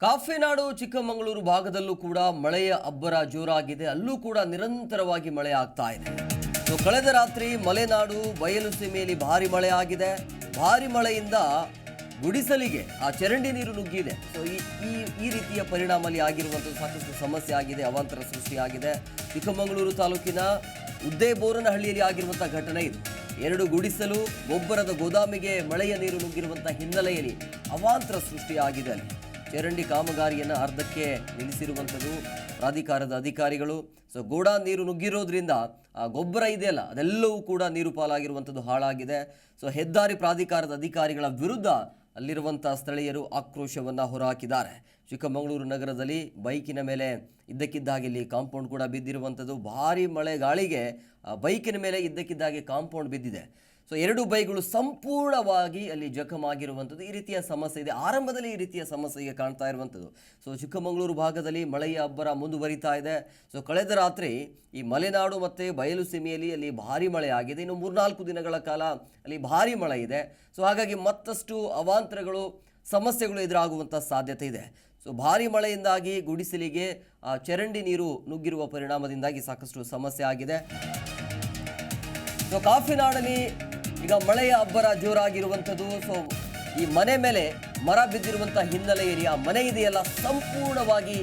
ಕಾಫಿನಾಡು ಚಿಕ್ಕಮಗಳೂರು ಭಾಗದಲ್ಲೂ ಕೂಡ ಮಳೆಯ ಅಬ್ಬರ ಜೋರಾಗಿದೆ. ಅಲ್ಲೂ ಕೂಡ ನಿರಂತರವಾಗಿ ಮಳೆ ಆಗ್ತಾ ಇದೆ. ಕಳೆದ ರಾತ್ರಿ ಮಲೆನಾಡು ಬಯಲು ಸೀಮೆಯಲ್ಲಿ ಭಾರಿ ಮಳೆ ಆಗಿದೆ. ಭಾರಿ ಮಳೆಯಿಂದ ಗುಡಿಸಲಿಗೆ ಆ ಚರಂಡಿ ನೀರು ನುಗ್ಗಿದೆ. ಸೊ ಈ ರೀತಿಯ ಪರಿಣಾಮದಲ್ಲಿ ಆಗಿರುವಂಥದ್ದು ಸಾಕಷ್ಟು ಸಮಸ್ಯೆ ಆಗಿದೆ, ಅವಾಂತರ ಸೃಷ್ಟಿಯಾಗಿದೆ. ಚಿಕ್ಕಮಗಳೂರು ತಾಲೂಕಿನ ಉದ್ದೇಬೋರನಹಳ್ಳಿಯಲ್ಲಿ ಆಗಿರುವಂಥ ಘಟನೆ ಇದು. 2 ಗುಡಿಸಲು ಗೊಬ್ಬರದ ಗೋದಾಮಿಗೆ ಮಳೆಯ ನೀರು ನುಗ್ಗಿರುವಂಥ ಹಿನ್ನೆಲೆಯಲ್ಲಿ ಅವಾಂತರ ಸೃಷ್ಟಿಯಾಗಿದೆ. ಅಲ್ಲಿ ಚರಂಡಿ ಕಾಮಗಾರಿಯನ್ನು ಅರ್ಧಕ್ಕೆ ನಿಲ್ಲಿಸಿರುವಂಥದ್ದು ಪ್ರಾಧಿಕಾರದ ಅಧಿಕಾರಿಗಳು. ಸೊ ಗೋಡಾ ನೀರು ನುಗ್ಗಿರೋದ್ರಿಂದ ಆ ಗೊಬ್ಬರ ಇದೆಯಲ್ಲ ಅದೆಲ್ಲವೂ ಕೂಡ ನೀರು ಪಾಲಾಗಿರುವಂಥದ್ದು ಹಾಳಾಗಿದೆ. ಸೊ ಹೆದ್ದಾರಿ ಪ್ರಾಧಿಕಾರದ ಅಧಿಕಾರಿಗಳ ವಿರುದ್ಧ ಅಲ್ಲಿರುವಂಥ ಸ್ಥಳೀಯರು ಆಕ್ರೋಶವನ್ನು ಹೊರಹಾಕಿದ್ದಾರೆ. ಚಿಕ್ಕಮಗಳೂರು ನಗರದಲ್ಲಿ ಬೈಕಿನ ಮೇಲೆ ಇದ್ದಕ್ಕಿದ್ದಾಗೆ ಇಲ್ಲಿ ಕಾಂಪೌಂಡ್ ಕೂಡ ಬಿದ್ದಿರುವಂಥದ್ದು. ಭಾರಿ ಮಳೆ ಗಾಳಿಗೆ ಬೈಕಿನ ಮೇಲೆ ಇದ್ದಕ್ಕಿದ್ದಾಗೆ ಕಾಂಪೌಂಡ್ ಬಿದ್ದಿದೆ. ಸೊ 2 ಬೈಕ್ಗಳು ಸಂಪೂರ್ಣವಾಗಿ ಅಲ್ಲಿ ಜಖಮಾಗಿರುವಂಥದ್ದು. ಈ ರೀತಿಯ ಸಮಸ್ಯೆ ಇದೆ. ಆರಂಭದಲ್ಲಿ ಈ ರೀತಿಯ ಸಮಸ್ಯೆಗೆ ಕಾಣ್ತಾ ಇರುವಂಥದ್ದು. ಸೊ ಚಿಕ್ಕಮಗಳೂರು ಭಾಗದಲ್ಲಿ ಮಳೆಯ ಅಬ್ಬರ ಮುಂದುವರಿತಾ ಇದೆ. ಸೊ ಕಳೆದ ರಾತ್ರಿ ಈ ಮಲೆನಾಡು ಮತ್ತು ಬಯಲು ಸೀಮೆಯಲ್ಲಿ ಅಲ್ಲಿ ಭಾರಿ ಮಳೆ ಆಗಿದೆ. ಇನ್ನು 3-4 ದಿನಗಳ ಕಾಲ ಅಲ್ಲಿ ಭಾರಿ ಮಳೆ ಇದೆ. ಸೊ ಹಾಗಾಗಿ ಮತ್ತಷ್ಟು ಅವಾಂತರಗಳು ಸಮಸ್ಯೆಗಳು ಎದುರಾಗುವಂಥ ಸಾಧ್ಯತೆ ಇದೆ. ಸೊ ಭಾರಿ ಮಳೆಯಿಂದಾಗಿ ಗುಡಿಸಲಿಗೆ ಚರಂಡಿ ನೀರು ನುಗ್ಗಿರುವ ಪರಿಣಾಮದಿಂದಾಗಿ ಸಾಕಷ್ಟು ಸಮಸ್ಯೆ ಆಗಿದೆ. ಸೊ ಕಾಫಿನಾಡಲ್ಲಿ ಈಗ ಮಳೆಯ ಅಬ್ಬರ ಜೋರಾಗಿರುವಂಥದ್ದು. ಸೊ ಈ ಮನೆ ಮೇಲೆ ಮರ ಬಿದ್ದಿರುವಂಥ ಹಿನ್ನೆಲೆಯಲ್ಲಿ ಆ ಮನೆ ಇದೆಯಲ್ಲ ಸಂಪೂರ್ಣವಾಗಿ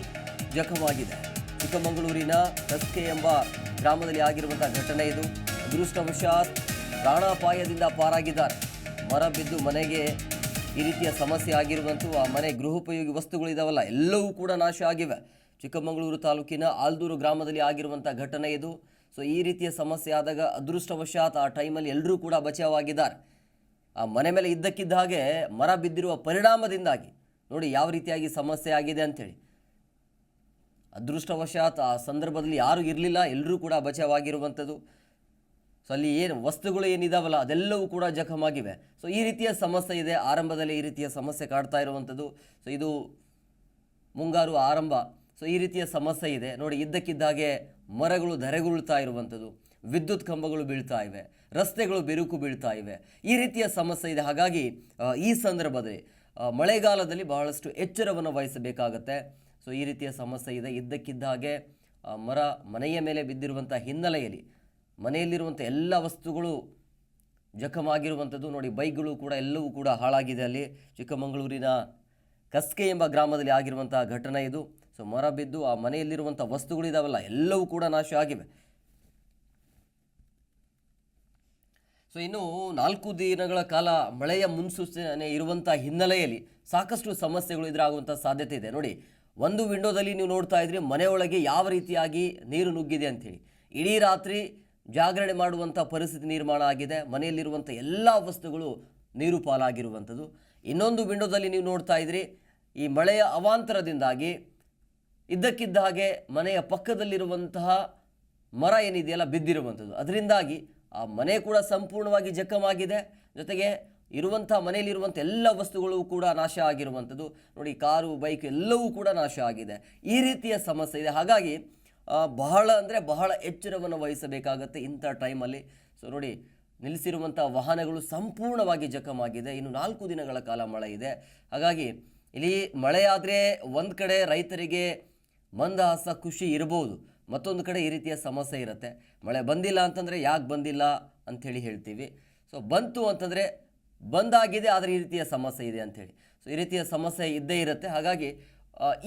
ಜಖಮಾಗಿದೆ. ಚಿಕ್ಕಮಗಳೂರಿನ ಕಸ್ಕೆ ಎಂಬ ಗ್ರಾಮದಲ್ಲಿ ಆಗಿರುವಂಥ ಘಟನೆ ಇದು. ಅದೃಷ್ಟವಶಾತ್ ಪ್ರಾಣಾಪಾಯದಿಂದ ಪಾರಾಗಿದ್ದಾರೆ. ಮರ ಬಿದ್ದು ಮನೆಗೆ ಈ ರೀತಿಯ ಸಮಸ್ಯೆ ಆಗಿರುವಂಥ ಆ ಮನೆ ಗೃಹೋಪಯೋಗಿ ವಸ್ತುಗಳಿದಾವಲ್ಲ ಎಲ್ಲವೂ ಕೂಡ ನಾಶ ಆಗಿವೆ. ಚಿಕ್ಕಮಗಳೂರು ತಾಲೂಕಿನ ಆಲ್ದೂರು ಗ್ರಾಮದಲ್ಲಿ ಆಗಿರುವಂಥ ಘಟನೆ ಇದು. ಸೊ ಈ ರೀತಿಯ ಸಮಸ್ಯೆ ಆದಾಗ ಅದೃಷ್ಟವಶಾತ್ ಆ ಟೈಮಲ್ಲಿ ಎಲ್ಲರೂ ಕೂಡ ಬಚಾವಾಗಿದ್ದಾರೆ. ಆ ಮನೆ ಮೇಲೆ ಇದ್ದಕ್ಕಿದ್ದ ಹಾಗೆ ಮರ ಬಿದ್ದಿರುವ ಪರಿಣಾಮದಿಂದಾಗಿ ನೋಡಿ ಯಾವ ರೀತಿಯಾಗಿ ಸಮಸ್ಯೆ ಆಗಿದೆ ಅಂಥೇಳಿ. ಅದೃಷ್ಟವಶಾತ್ ಆ ಸಂದರ್ಭದಲ್ಲಿ ಯಾರೂ ಇರಲಿಲ್ಲ, ಎಲ್ಲರೂ ಕೂಡ ಬಚಾವಾಗಿರುವಂಥದ್ದು. ಸೊ ಅಲ್ಲಿ ಏನು ವಸ್ತುಗಳು ಏನಿದಾವಲ್ಲ ಅದೆಲ್ಲವೂ ಕೂಡ ಜಖಮಾಗಿವೆ. ಸೊ ಈ ರೀತಿಯ ಸಮಸ್ಯೆ ಇದೆ. ಆರಂಭದಲ್ಲಿ ಈ ರೀತಿಯ ಸಮಸ್ಯೆ ಕಾಡ್ತಾ ಇರುವಂಥದ್ದು. ಸೊ ಇದು ಮುಂಗಾರು ಆರಂಭ. ಸೊ ಈ ರೀತಿಯ ಸಮಸ್ಯೆ ಇದೆ ನೋಡಿ. ಇದ್ದಕ್ಕಿದ್ದಾಗೆ ಮರಗಳು ಧರೆಗುರುಳ್ತಾ ಇರುವಂಥದ್ದು, ವಿದ್ಯುತ್ ಕಂಬಗಳು ಬೀಳ್ತಾ ಇವೆ, ರಸ್ತೆಗಳು ಬಿರುಕು ಬೀಳ್ತಾ ಇವೆ. ಈ ರೀತಿಯ ಸಮಸ್ಯೆ ಇದೆ. ಹಾಗಾಗಿ ಈ ಸಂದರ್ಭದಲ್ಲಿ ಮಳೆಗಾಲದಲ್ಲಿ ಬಹಳಷ್ಟು ಎಚ್ಚರವನ್ನು ವಹಿಸಬೇಕಾಗತ್ತೆ. ಸೊ ಈ ರೀತಿಯ ಸಮಸ್ಯೆ ಇದೆ. ಇದ್ದಕ್ಕಿದ್ದಾಗೆ ಮರ ಮನೆಯ ಮೇಲೆ ಬಿದ್ದಿರುವಂಥ ಹಿನ್ನೆಲೆಯಲ್ಲಿ ಮನೆಯಲ್ಲಿರುವಂಥ ಎಲ್ಲ ವಸ್ತುಗಳು ಜಖಮಾಗಿರುವಂಥದ್ದು ನೋಡಿ. ಬೈಕ್ಗಳು ಕೂಡ ಎಲ್ಲವೂ ಕೂಡ ಹಾಳಾಗಿದೆ. ಅಲ್ಲಿ ಚಿಕ್ಕಮಗಳೂರಿನ ಕಸ್ಕೆ ಎಂಬ ಗ್ರಾಮದಲ್ಲಿ ಆಗಿರುವಂಥ ಘಟನೆ ಇದು. ಸೊ ಮರ ಬಿದ್ದು ಆ ಮನೆಯಲ್ಲಿರುವಂಥ ವಸ್ತುಗಳಿದಾವಲ್ಲ ಎಲ್ಲವೂ ಕೂಡ ನಾಶ ಆಗಿವೆ. ಸೊ ಇನ್ನು 4 ದಿನಗಳ ಕಾಲ ಮಳೆಯ ಮುನ್ಸೂಚನೆ ಇರುವಂಥ ಹಿನ್ನೆಲೆಯಲ್ಲಿ ಸಾಕಷ್ಟು ಸಮಸ್ಯೆಗಳು ಎದುರಾಗುವಂಥ ಸಾಧ್ಯತೆ ಇದೆ. ನೋಡಿ, ಒಂದು ವಿಂಡೋದಲ್ಲಿ ನೀವು ನೋಡ್ತಾ ಇದ್ರಿ ಮನೆಯೊಳಗೆ ಯಾವ ರೀತಿಯಾಗಿ ನೀರು ನುಗ್ಗಿದೆ ಅಂಥೇಳಿ. ಇಡೀ ರಾತ್ರಿ ಜಾಗರಣೆ ಮಾಡುವಂಥ ಪರಿಸ್ಥಿತಿ ನಿರ್ಮಾಣ ಆಗಿದೆ. ಮನೆಯಲ್ಲಿರುವಂಥ ಎಲ್ಲ ವಸ್ತುಗಳು ನೀರು ಪಾಲಾಗಿರುವಂಥದ್ದು. ಇನ್ನೊಂದು ವಿಂಡೋದಲ್ಲಿ ನೀವು ನೋಡ್ತಾ ಇದ್ರಿ ಈ ಮಳೆಯ ಅವಾಂತರದಿಂದಾಗಿ ಇದ್ದಕ್ಕಿದ್ದ ಹಾಗೆ ಮನೆಯ ಪಕ್ಕದಲ್ಲಿರುವಂತಹ ಮರ ಏನಿದೆಯಲ್ಲ ಬಿದ್ದಿರುವಂಥದ್ದು. ಅದರಿಂದಾಗಿ ಆ ಮನೆ ಕೂಡ ಸಂಪೂರ್ಣವಾಗಿ ಜಖಮಾಗಿದೆ. ಜೊತೆಗೆ ಇರುವಂಥ ಮನೆಯಲ್ಲಿರುವಂಥ ಎಲ್ಲ ವಸ್ತುಗಳು ಕೂಡ ನಾಶ ಆಗಿರುವಂಥದ್ದು ನೋಡಿ. ಕಾರು, ಬೈಕ್ ಎಲ್ಲವೂ ಕೂಡ ನಾಶ ಆಗಿದೆ. ಈ ರೀತಿಯ ಸಮಸ್ಯೆ ಇದೆ. ಹಾಗಾಗಿ ಬಹಳ ಎಚ್ಚರವನ್ನು ವಹಿಸಬೇಕಾಗತ್ತೆ ಇಂಥ ಟೈಮಲ್ಲಿ. ಸೊ ನೋಡಿ, ನಿಲ್ಲಿಸಿರುವಂಥ ವಾಹನಗಳು ಸಂಪೂರ್ಣವಾಗಿ ಜಖಮಾಗಿದೆ. ಇನ್ನು 4 ದಿನಗಳ ಕಾಲ ಮಳೆ ಇದೆ. ಹಾಗಾಗಿ ಇಲ್ಲಿ ಮಳೆಯಾದರೆ ಒಂದು ಕಡೆ ರೈತರಿಗೆ ಮಂದಹಾಸ ಖುಷಿ ಇರ್ಬೋದು, ಮತ್ತೊಂದು ಕಡೆ ಈ ರೀತಿಯ ಸಮಸ್ಯೆ ಇರುತ್ತೆ. ಮಳೆ ಬಂದಿಲ್ಲ ಅಂತಂದರೆ ಯಾಕೆ ಬಂದಿಲ್ಲ ಅಂಥೇಳಿ ಹೇಳ್ತೀವಿ. ಸೊ ಬಂತು ಅಂತಂದರೆ ಬಂದಾಗಿದೆ, ಆದರೆ ಈ ರೀತಿಯ ಸಮಸ್ಯೆ ಇದೆ ಅಂಥೇಳಿ. ಸೊ ಈ ರೀತಿಯ ಸಮಸ್ಯೆ ಇದ್ದೇ ಇರುತ್ತೆ. ಹಾಗಾಗಿ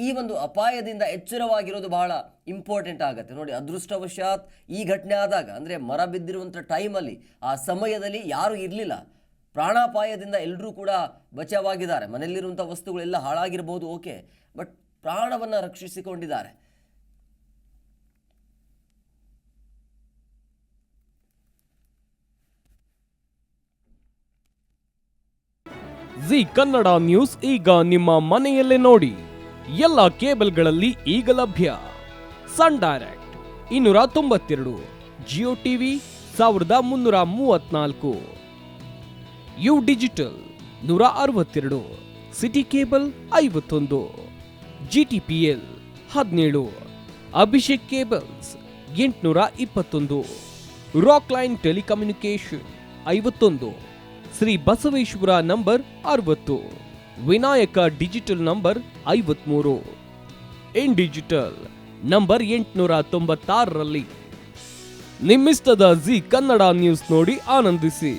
ಈ ಒಂದು ಅಪಾಯದಿಂದ ಎಚ್ಚರವಾಗಿರೋದು ಬಹಳ ಇಂಪಾರ್ಟೆಂಟ್ ಆಗುತ್ತೆ ನೋಡಿ. ಅದೃಷ್ಟವಶಾತ್ ಈ ಘಟನೆ ಆದಾಗ ಅಂದರೆ ಮರ ಬಿದ್ದಿರುವಂಥ ಟೈಮಲ್ಲಿ ಆ ಸಮಯದಲ್ಲಿ ಯಾರೂ ಇರಲಿಲ್ಲ. ಪ್ರಾಣಾಪಾಯದಿಂದ ಎಲ್ಲರೂ ಕೂಡ ಬಚಾವಾಗಿದ್ದಾರೆ. ಮನೆಯಲ್ಲಿರುವಂಥ ವಸ್ತುಗಳೆಲ್ಲ ಹಾಳಾಗಿರ್ಬೋದು, ಓಕೆ, ಬಟ್ ಪ್ರಾಣವನ್ನು ರಕ್ಷಿಸಿಕೊಂಡಿದ್ದಾರೆ. ಜಿ ಕನ್ನಡ ನ್ಯೂಸ್ ಈಗ ನಿಮ್ಮ ಮನೆಯಲ್ಲೇ ನೋಡಿ. ಎಲ್ಲ ಕೇಬಲ್ಗಳಲ್ಲಿ ಈಗ ಲಭ್ಯ. Sun Direct 292, Jio TV 1334, U digital 162, City cable 51, GTPL 17, Abhishek cables 821, Rock Line telecommunication 51, Shri Basaveshwara number 60, Vinayaka digital number 53, in digital number 896ರಲ್ಲಿ. ನಿಮ್ಮಿಸ್ತದ ಜಿ ಕನ್ನಡ ನ್ಯೂಸ್ ನೋಡಿ ಆನಂದಿಸಿ.